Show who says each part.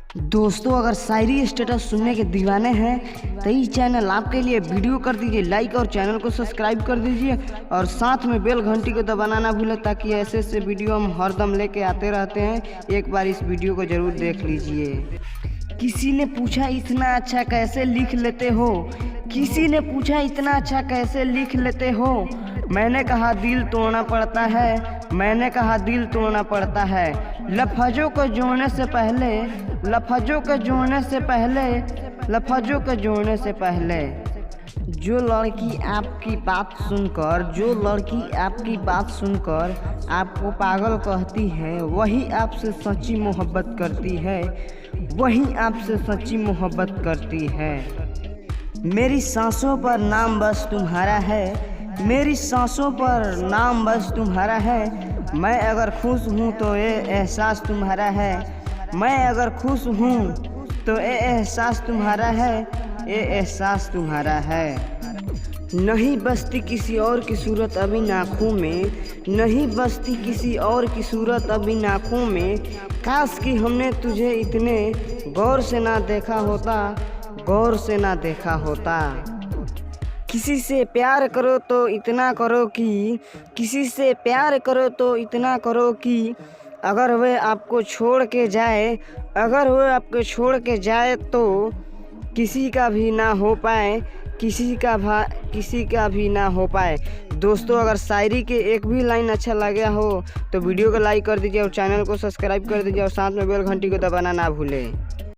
Speaker 1: दोस्तों अगर शायरी स्टेटस सुनने के दीवाने हैं तो ये चैनल आपके लिए। वीडियो कर दीजिए लाइक और चैनल को सब्सक्राइब कर दीजिए और साथ में बेल घंटी को दबाना ना भूलें ताकि ऐसे ऐसे वीडियो हम हरदम लेके आते रहते हैं। एक बार इस वीडियो को ज़रूर देख लीजिए। किसी ने पूछा इतना अच्छा कैसे लिख लेते हो, किसी ने पूछा इतना अच्छा कैसे लिख लेते हो। मैंने कहा दिल तोड़ना पड़ता है, मैंने कहा दिल तोड़ना पड़ता है। लफ्ज़ों को जोड़ने से पहले, लफ्ज़ों को जोड़ने से पहले, लफ्ज़ों को जोड़ने से पहले। जो लड़की आपकी बात सुनकर, जो लड़की आपकी बात सुनकर आपको पागल कहती है, वही आपसे सच्ची मोहब्बत करती है, वही आपसे सच्ची मोहब्बत करती है। मेरी सांसों पर नाम बस तुम्हारा है, मेरी सांसों पर नाम बस तुम्हारा है। मैं अगर खुश हूँ तो ये एहसास तुम्हारा है, मैं अगर खुश हूँ तो ये एहसास तुम्हारा है, ये एहसास तुम्हारा है। नहीं बसती किसी और की सूरत अभी आँखों में, नहीं बसती किसी और की सूरत अभी आँखों में। काश कि हमने तुझे इतने गौर से ना देखा होता, गौर से ना देखा होता। किसी से प्यार करो तो इतना करो कि, किसी से प्यार करो तो इतना करो कि अगर वह आपको छोड़ के जाए, अगर वह आपको छोड़ के जाए तो किसी का भी ना हो पाए, किसी का भी ना हो पाए। दोस्तों अगर शायरी के एक भी लाइन अच्छा लगा हो तो वीडियो को लाइक कर दीजिए और चैनल को सब्सक्राइब कर दीजिए और साथ में बेल घंटी को दबाना ना भूलें।